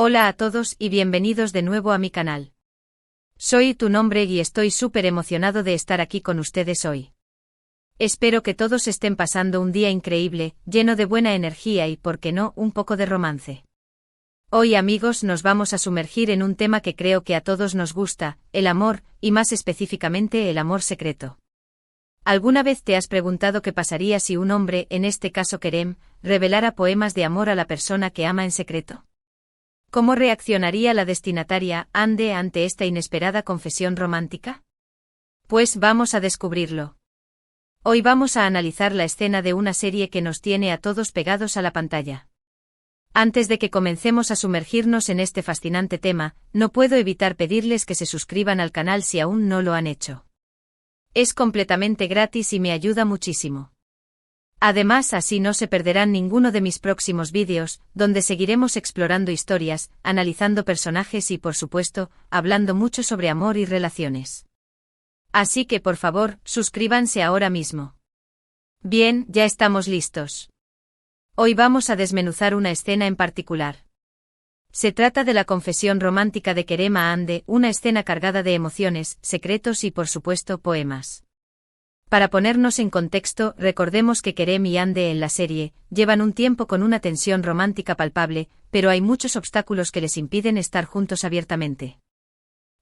Hola a todos y bienvenidos de nuevo a mi canal. Soy tu nombre y estoy súper emocionado de estar aquí con ustedes hoy. Espero que todos estén pasando un día increíble, lleno de buena energía y, por qué no, un poco de romance. Hoy, amigos, nos vamos a sumergir en un tema que creo que a todos nos gusta, el amor, y más específicamente el amor secreto. ¿Alguna vez te has preguntado qué pasaría si un hombre, en este caso Kerem, revelara poemas de amor a la persona que ama en secreto? ¿Cómo reaccionaría la destinataria, Ande, ante esta inesperada confesión romántica? Pues vamos a descubrirlo. Hoy vamos a analizar la escena de una serie que nos tiene a todos pegados a la pantalla. Antes de que comencemos a sumergirnos en este fascinante tema, no puedo evitar pedirles que se suscriban al canal si aún no lo han hecho. Es completamente gratis y me ayuda muchísimo. Además, así no se perderán ninguno de mis próximos vídeos, donde seguiremos explorando historias, analizando personajes y, por supuesto, hablando mucho sobre amor y relaciones. Así que, por favor, suscríbanse ahora mismo. Bien, ya estamos listos. Hoy vamos a desmenuzar una escena en particular. Se trata de la confesión romántica de Kerem a Ande, una escena cargada de emociones, secretos y, por supuesto, poemas. Para ponernos en contexto, recordemos que Kerem y Ande en la serie llevan un tiempo con una tensión romántica palpable, pero hay muchos obstáculos que les impiden estar juntos abiertamente.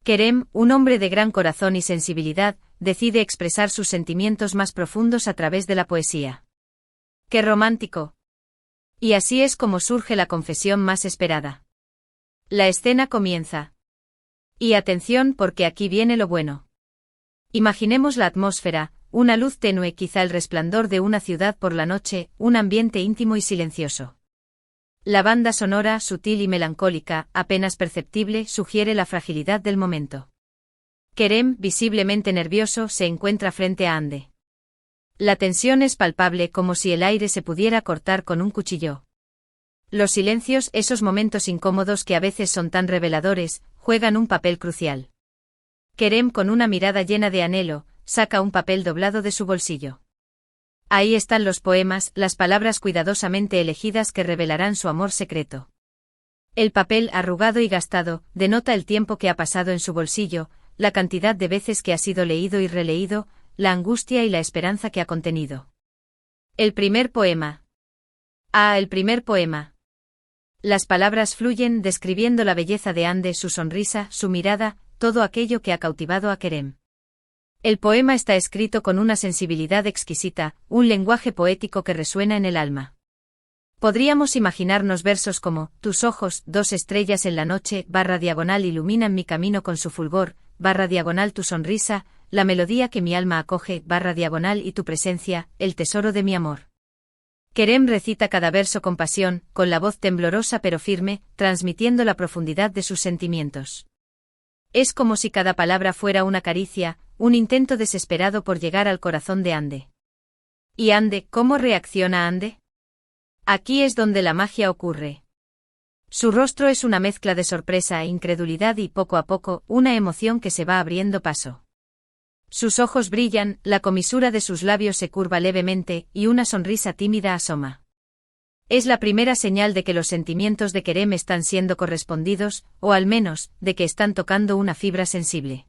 Kerem, un hombre de gran corazón y sensibilidad, decide expresar sus sentimientos más profundos a través de la poesía. ¡Qué romántico! Y así es como surge la confesión más esperada. La escena comienza. Y atención, porque aquí viene lo bueno. Imaginemos la atmósfera. Una luz tenue, quizá el resplandor de una ciudad por la noche, un ambiente íntimo y silencioso. La banda sonora, sutil y melancólica, apenas perceptible, sugiere la fragilidad del momento. Kerem, visiblemente nervioso, se encuentra frente a Ande. La tensión es palpable, como si el aire se pudiera cortar con un cuchillo. Los silencios, esos momentos incómodos que a veces son tan reveladores, juegan un papel crucial. Kerem, con una mirada llena de anhelo, saca un papel doblado de su bolsillo. Ahí están los poemas, las palabras cuidadosamente elegidas que revelarán su amor secreto. El papel, arrugado y gastado, denota el tiempo que ha pasado en su bolsillo, la cantidad de veces que ha sido leído y releído, la angustia y la esperanza que ha contenido. El primer poema. El primer poema. Las palabras fluyen describiendo la belleza de Ande, su sonrisa, su mirada, todo aquello que ha cautivado a Kerem. El poema está escrito con una sensibilidad exquisita, un lenguaje poético que resuena en el alma. Podríamos imaginarnos versos como: tus ojos, dos estrellas en la noche, / iluminan mi camino con su fulgor, / tu sonrisa, la melodía que mi alma acoge, / y tu presencia, el tesoro de mi amor. Kerem recita cada verso con pasión, con la voz temblorosa pero firme, transmitiendo la profundidad de sus sentimientos. Es como si cada palabra fuera una caricia, un intento desesperado por llegar al corazón de Ande. ¿Y Ande, cómo reacciona Ande? Aquí es donde la magia ocurre. Su rostro es una mezcla de sorpresa e incredulidad y, poco a poco, una emoción que se va abriendo paso. Sus ojos brillan, la comisura de sus labios se curva levemente, y una sonrisa tímida asoma. Es la primera señal de que los sentimientos de Kerem están siendo correspondidos, o al menos, de que están tocando una fibra sensible.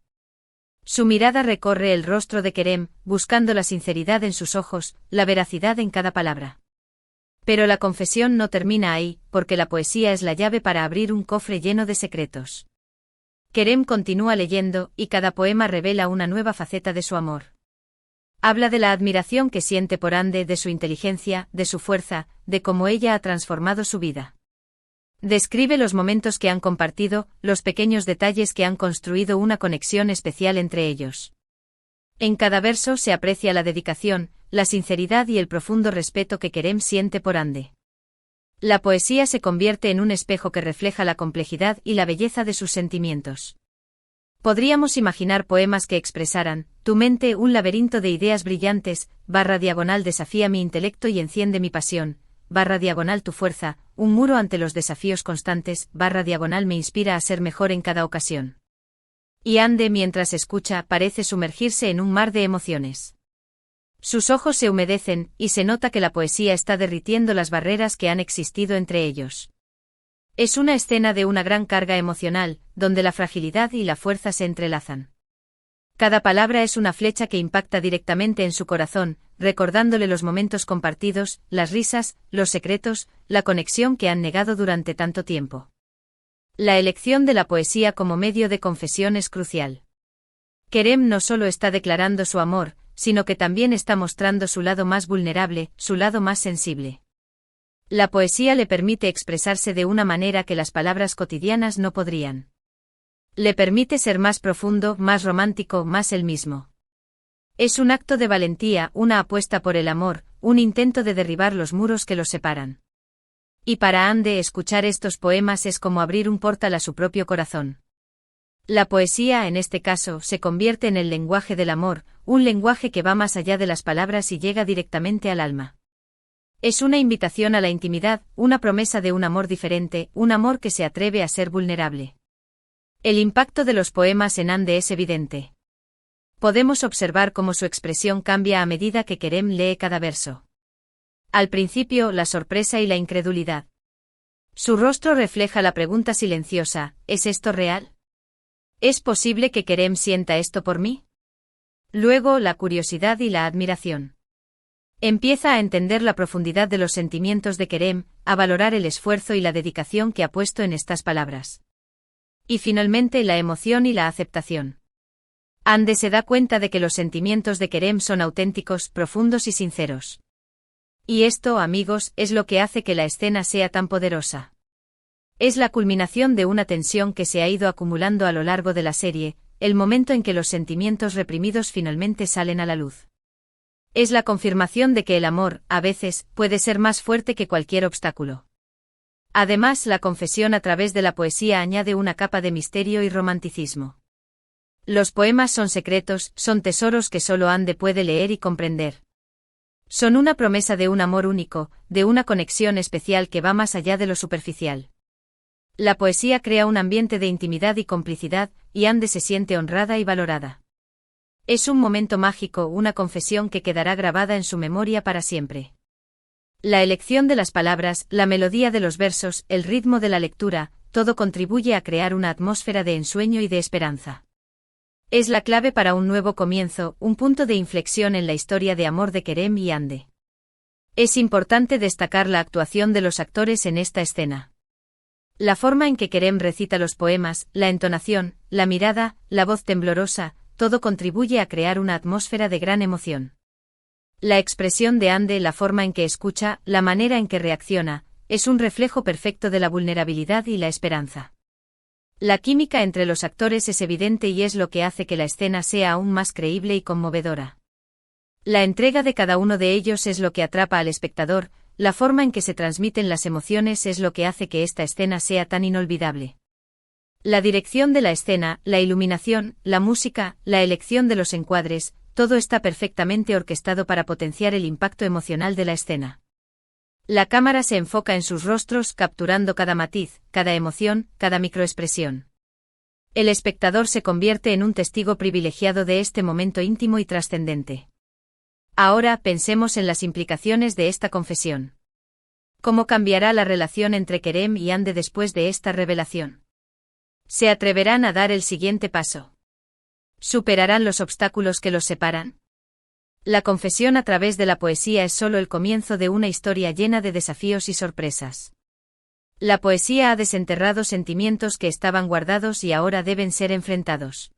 Su mirada recorre el rostro de Kerem, buscando la sinceridad en sus ojos, la veracidad en cada palabra. Pero la confesión no termina ahí, porque la poesía es la llave para abrir un cofre lleno de secretos. Kerem continúa leyendo, y cada poema revela una nueva faceta de su amor. Habla de la admiración que siente por Ande, de su inteligencia, de su fuerza, de cómo ella ha transformado su vida. Describe los momentos que han compartido, los pequeños detalles que han construido una conexión especial entre ellos. En cada verso se aprecia la dedicación, la sinceridad y el profundo respeto que Kerem siente por Ande. La poesía se convierte en un espejo que refleja la complejidad y la belleza de sus sentimientos. Podríamos imaginar poemas que expresaran: tu mente, un laberinto de ideas brillantes, / desafía mi intelecto y enciende mi pasión, / tu fuerza, un muro ante los desafíos constantes, / me inspira a ser mejor en cada ocasión. Y Ande, mientras escucha, parece sumergirse en un mar de emociones. Sus ojos se humedecen, y se nota que la poesía está derritiendo las barreras que han existido entre ellos. Es una escena de una gran carga emocional, donde la fragilidad y la fuerza se entrelazan. Cada palabra es una flecha que impacta directamente en su corazón, recordándole los momentos compartidos, las risas, los secretos, la conexión que han negado durante tanto tiempo. La elección de la poesía como medio de confesión es crucial. Kerem no solo está declarando su amor, sino que también está mostrando su lado más vulnerable, su lado más sensible. La poesía le permite expresarse de una manera que las palabras cotidianas no podrían. Le permite ser más profundo, más romántico, más él mismo. Es un acto de valentía, una apuesta por el amor, un intento de derribar los muros que los separan. Y para Ande escuchar estos poemas es como abrir un portal a su propio corazón. La poesía, en este caso, se convierte en el lenguaje del amor, un lenguaje que va más allá de las palabras y llega directamente al alma. Es una invitación a la intimidad, una promesa de un amor diferente, un amor que se atreve a ser vulnerable. El impacto de los poemas en Ande es evidente. Podemos observar cómo su expresión cambia a medida que Kerem lee cada verso. Al principio, la sorpresa y la incredulidad. Su rostro refleja la pregunta silenciosa, ¿es esto real? ¿Es posible que Kerem sienta esto por mí? Luego, la curiosidad y la admiración. Empieza a entender la profundidad de los sentimientos de Kerem, a valorar el esfuerzo y la dedicación que ha puesto en estas palabras. Y finalmente la emoción y la aceptación. Ande se da cuenta de que los sentimientos de Kerem son auténticos, profundos y sinceros. Y esto, amigos, es lo que hace que la escena sea tan poderosa. Es la culminación de una tensión que se ha ido acumulando a lo largo de la serie, el momento en que los sentimientos reprimidos finalmente salen a la luz. Es la confirmación de que el amor, a veces, puede ser más fuerte que cualquier obstáculo. Además, la confesión a través de la poesía añade una capa de misterio y romanticismo. Los poemas son secretos, son tesoros que solo Ande puede leer y comprender. Son una promesa de un amor único, de una conexión especial que va más allá de lo superficial. La poesía crea un ambiente de intimidad y complicidad, y Ande se siente honrada y valorada. Es un momento mágico, una confesión que quedará grabada en su memoria para siempre. La elección de las palabras, la melodía de los versos, el ritmo de la lectura, todo contribuye a crear una atmósfera de ensueño y de esperanza. Es la clave para un nuevo comienzo, un punto de inflexión en la historia de amor de Kerem y Ande. Es importante destacar la actuación de los actores en esta escena. La forma en que Kerem recita los poemas, la entonación, la mirada, la voz temblorosa, todo contribuye a crear una atmósfera de gran emoción. La expresión de Ande, la forma en que escucha, la manera en que reacciona, es un reflejo perfecto de la vulnerabilidad y la esperanza. La química entre los actores es evidente y es lo que hace que la escena sea aún más creíble y conmovedora. La entrega de cada uno de ellos es lo que atrapa al espectador, la forma en que se transmiten las emociones es lo que hace que esta escena sea tan inolvidable. La dirección de la escena, la iluminación, la música, la elección de los encuadres, todo está perfectamente orquestado para potenciar el impacto emocional de la escena. La cámara se enfoca en sus rostros, capturando cada matiz, cada emoción, cada microexpresión. El espectador se convierte en un testigo privilegiado de este momento íntimo y trascendente. Ahora pensemos en las implicaciones de esta confesión. ¿Cómo cambiará la relación entre Kerem y Ande después de esta revelación? ¿Se atreverán a dar el siguiente paso? ¿Superarán los obstáculos que los separan? La confesión a través de la poesía es solo el comienzo de una historia llena de desafíos y sorpresas. La poesía ha desenterrado sentimientos que estaban guardados y ahora deben ser enfrentados.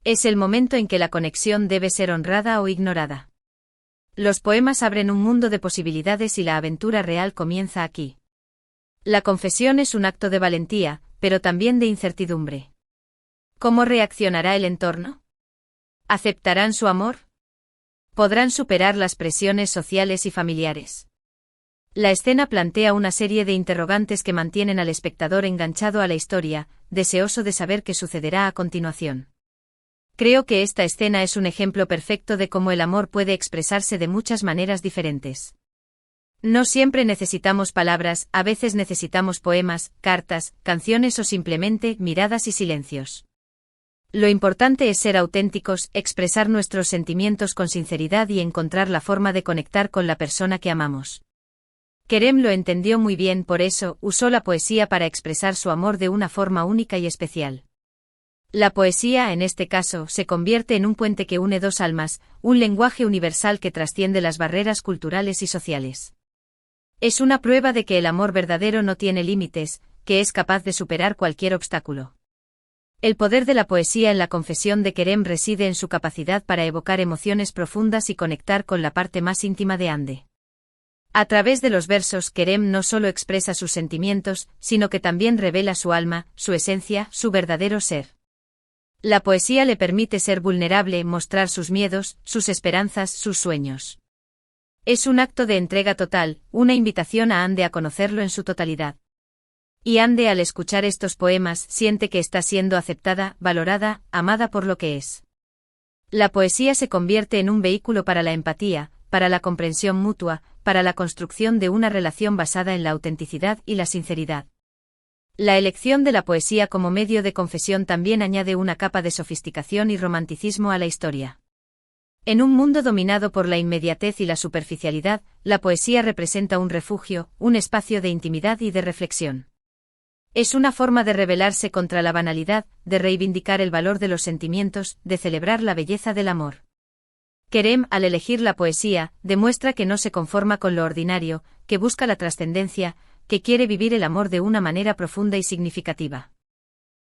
Es el momento en que la conexión debe ser honrada o ignorada. Los poemas abren un mundo de posibilidades y la aventura real comienza aquí. La confesión es un acto de valentía, pero también de incertidumbre. ¿Cómo reaccionará el entorno? ¿Aceptarán su amor? ¿Podrán superar las presiones sociales y familiares? La escena plantea una serie de interrogantes que mantienen al espectador enganchado a la historia, deseoso de saber qué sucederá a continuación. Creo que esta escena es un ejemplo perfecto de cómo el amor puede expresarse de muchas maneras diferentes. No siempre necesitamos palabras, a veces necesitamos poemas, cartas, canciones o simplemente miradas y silencios. Lo importante es ser auténticos, expresar nuestros sentimientos con sinceridad y encontrar la forma de conectar con la persona que amamos. Kerem lo entendió muy bien, por eso usó la poesía para expresar su amor de una forma única y especial. La poesía, en este caso, se convierte en un puente que une dos almas, un lenguaje universal que trasciende las barreras culturales y sociales. Es una prueba de que el amor verdadero no tiene límites, que es capaz de superar cualquier obstáculo. El poder de la poesía en la confesión de Kerem reside en su capacidad para evocar emociones profundas y conectar con la parte más íntima de Hande. A través de los versos, Kerem no solo expresa sus sentimientos, sino que también revela su alma, su esencia, su verdadero ser. La poesía le permite ser vulnerable, mostrar sus miedos, sus esperanzas, sus sueños. Es un acto de entrega total, una invitación a Hande a conocerlo en su totalidad. Y Hande, al escuchar estos poemas, siente que está siendo aceptada, valorada, amada por lo que es. La poesía se convierte en un vehículo para la empatía, para la comprensión mutua, para la construcción de una relación basada en la autenticidad y la sinceridad. La elección de la poesía como medio de confesión también añade una capa de sofisticación y romanticismo a la historia. En un mundo dominado por la inmediatez y la superficialidad, la poesía representa un refugio, un espacio de intimidad y de reflexión. Es una forma de rebelarse contra la banalidad, de reivindicar el valor de los sentimientos, de celebrar la belleza del amor. Kerem, al elegir la poesía, demuestra que no se conforma con lo ordinario, que busca la trascendencia, que quiere vivir el amor de una manera profunda y significativa.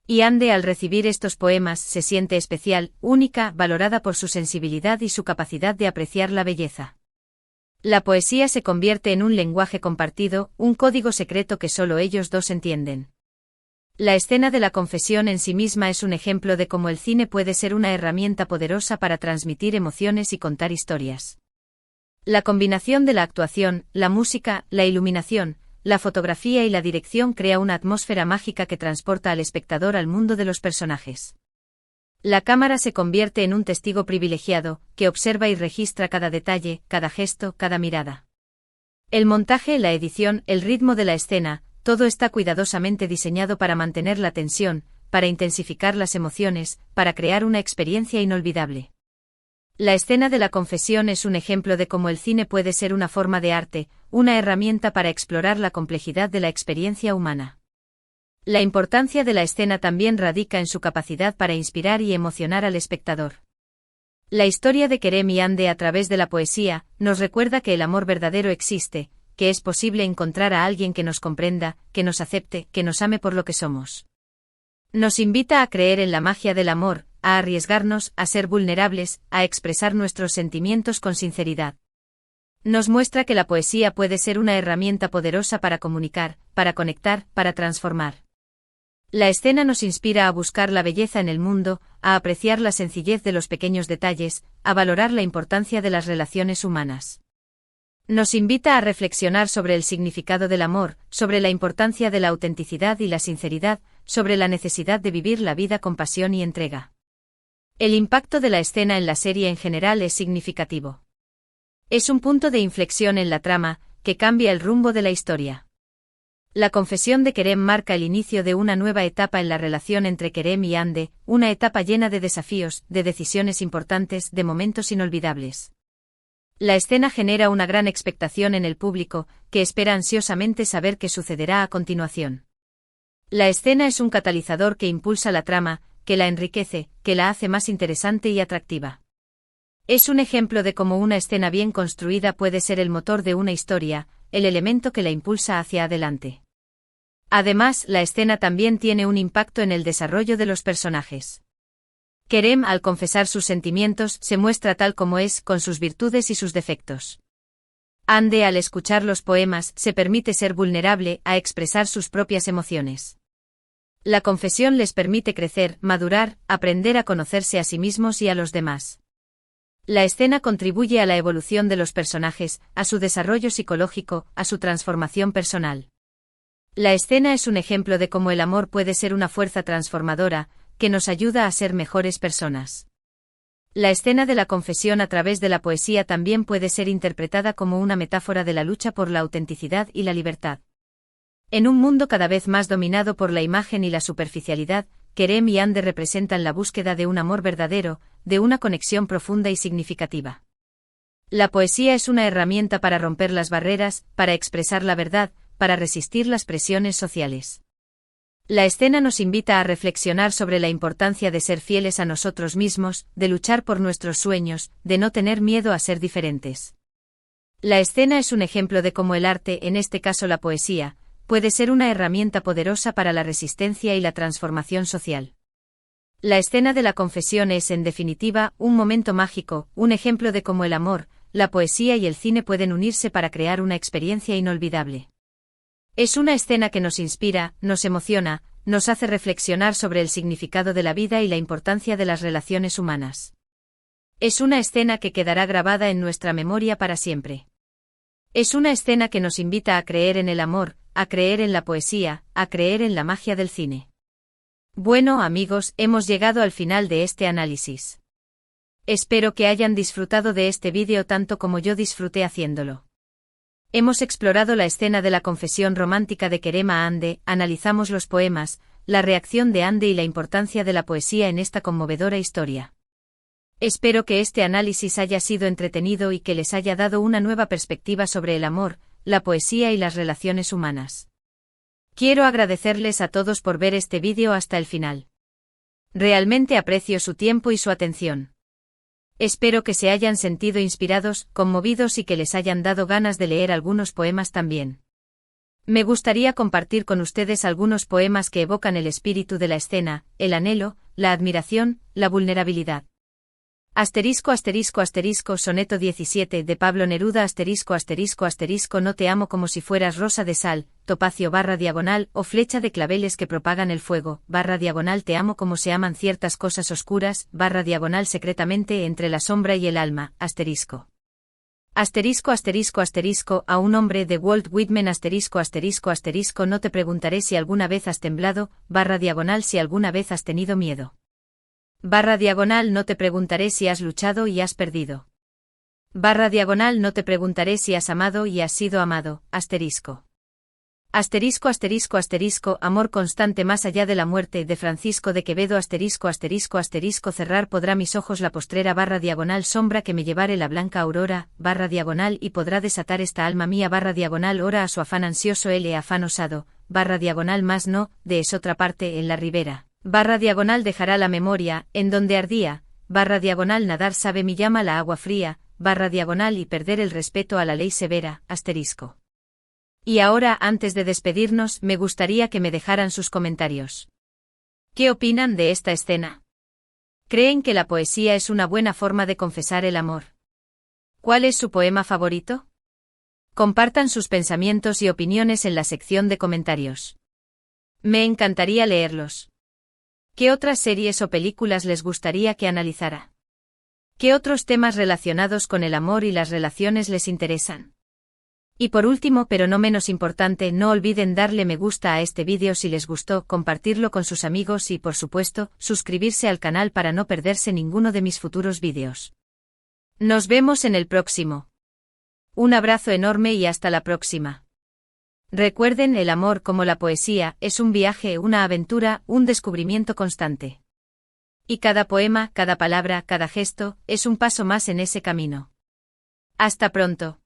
Y Hande, al recibir estos poemas, se siente especial, única, valorada por su sensibilidad y su capacidad de apreciar la belleza. La poesía se convierte en un lenguaje compartido, un código secreto que solo ellos dos entienden. La escena de la confesión en sí misma es un ejemplo de cómo el cine puede ser una herramienta poderosa para transmitir emociones y contar historias. La combinación de la actuación, la música, la iluminación, la fotografía y la dirección crea una atmósfera mágica que transporta al espectador al mundo de los personajes. La cámara se convierte en un testigo privilegiado, que observa y registra cada detalle, cada gesto, cada mirada. El montaje, la edición, el ritmo de la escena, todo está cuidadosamente diseñado para mantener la tensión, para intensificar las emociones, para crear una experiencia inolvidable. La escena de la confesión es un ejemplo de cómo el cine puede ser una forma de arte, una herramienta para explorar la complejidad de la experiencia humana. La importancia de la escena también radica en su capacidad para inspirar y emocionar al espectador. La historia de Kerem y Hande a través de la poesía nos recuerda que el amor verdadero existe, que es posible encontrar a alguien que nos comprenda, que nos acepte, que nos ame por lo que somos. Nos invita a creer en la magia del amor, a arriesgarnos, a ser vulnerables, a expresar nuestros sentimientos con sinceridad. Nos muestra que la poesía puede ser una herramienta poderosa para comunicar, para conectar, para transformar. La escena nos inspira a buscar la belleza en el mundo, a apreciar la sencillez de los pequeños detalles, a valorar la importancia de las relaciones humanas. Nos invita a reflexionar sobre el significado del amor, sobre la importancia de la autenticidad y la sinceridad, sobre la necesidad de vivir la vida con pasión y entrega. El impacto de la escena en la serie en general es significativo. Es un punto de inflexión en la trama, que cambia el rumbo de la historia. La confesión de Kerem marca el inicio de una nueva etapa en la relación entre Kerem y Hande, una etapa llena de desafíos, de decisiones importantes, de momentos inolvidables. La escena genera una gran expectación en el público, que espera ansiosamente saber qué sucederá a continuación. La escena es un catalizador que impulsa la trama, que la enriquece, que la hace más interesante y atractiva. Es un ejemplo de cómo una escena bien construida puede ser el motor de una historia, el elemento que la impulsa hacia adelante. Además, la escena también tiene un impacto en el desarrollo de los personajes. Kerem, al confesar sus sentimientos, se muestra tal como es, con sus virtudes y sus defectos. Hande, al escuchar los poemas, se permite ser vulnerable, a expresar sus propias emociones. La confesión les permite crecer, madurar, aprender a conocerse a sí mismos y a los demás. La escena contribuye a la evolución de los personajes, a su desarrollo psicológico, a su transformación personal. La escena es un ejemplo de cómo el amor puede ser una fuerza transformadora, que nos ayuda a ser mejores personas. La escena de la confesión a través de la poesía también puede ser interpretada como una metáfora de la lucha por la autenticidad y la libertad. En un mundo cada vez más dominado por la imagen y la superficialidad, Kerem y Hande representan la búsqueda de un amor verdadero, de una conexión profunda y significativa. La poesía es una herramienta para romper las barreras, para expresar la verdad, para resistir las presiones sociales. La escena nos invita a reflexionar sobre la importancia de ser fieles a nosotros mismos, de luchar por nuestros sueños, de no tener miedo a ser diferentes. La escena es un ejemplo de cómo el arte, en este caso la poesía, puede ser una herramienta poderosa para la resistencia y la transformación social. La escena de la confesión es, en definitiva, un momento mágico, un ejemplo de cómo el amor, la poesía y el cine pueden unirse para crear una experiencia inolvidable. Es una escena que nos inspira, nos emociona, nos hace reflexionar sobre el significado de la vida y la importancia de las relaciones humanas. Es una escena que quedará grabada en nuestra memoria para siempre. Es una escena que nos invita a creer en el amor, a creer en la poesía, a creer en la magia del cine. Bueno, amigos, hemos llegado al final de este análisis. Espero que hayan disfrutado de este vídeo tanto como yo disfruté haciéndolo. Hemos explorado la escena de la confesión romántica de Kerem a Hande, analizamos los poemas, la reacción de Hande y la importancia de la poesía en esta conmovedora historia. Espero que este análisis haya sido entretenido y que les haya dado una nueva perspectiva sobre el amor, la poesía y las relaciones humanas. Quiero agradecerles a todos por ver este vídeo hasta el final. Realmente aprecio su tiempo y su atención. Espero que se hayan sentido inspirados, conmovidos y que les hayan dado ganas de leer algunos poemas también. Me gustaría compartir con ustedes algunos poemas que evocan el espíritu de la escena, el anhelo, la admiración, la vulnerabilidad. Asterisco asterisco asterisco soneto 17 de Pablo Neruda asterisco asterisco asterisco no te amo como si fueras rosa de sal, topacio barra diagonal o flecha de claveles que propagan el fuego, barra diagonal te amo como se aman ciertas cosas oscuras, barra diagonal secretamente entre la sombra y el alma, asterisco. Asterisco asterisco asterisco a un hombre de Walt Whitman asterisco asterisco asterisco no te preguntaré si alguna vez has temblado, barra diagonal si alguna vez has tenido miedo. Barra diagonal no te preguntaré si has luchado y has perdido. Barra diagonal no te preguntaré si has amado y has sido amado, asterisco. Asterisco asterisco asterisco amor constante más allá de la muerte de Francisco de Quevedo asterisco asterisco asterisco cerrar podrá mis ojos la postrera barra diagonal sombra que me llevare la blanca aurora, barra diagonal y podrá desatar esta alma mía barra diagonal ora a su afán ansioso afán osado, barra diagonal más no, de esotra parte en la ribera. Barra diagonal dejará la memoria, en donde ardía, barra diagonal nadar sabe mi llama la agua fría, barra diagonal y perder el respeto a la ley severa, asterisco. Y ahora, antes de despedirnos, me gustaría que me dejaran sus comentarios. ¿Qué opinan de esta escena? ¿Creen que la poesía es una buena forma de confesar el amor? ¿Cuál es su poema favorito? Compartan sus pensamientos y opiniones en la sección de comentarios. Me encantaría leerlos. ¿Qué otras series o películas les gustaría que analizara? ¿Qué otros temas relacionados con el amor y las relaciones les interesan? Y por último, pero no menos importante, no olviden darle me gusta a este vídeo si les gustó, compartirlo con sus amigos y, por supuesto, suscribirse al canal para no perderse ninguno de mis futuros vídeos. Nos vemos en el próximo. Un abrazo enorme y hasta la próxima. Recuerden, el amor como la poesía es un viaje, una aventura, un descubrimiento constante. Y cada poema, cada palabra, cada gesto, es un paso más en ese camino. Hasta pronto.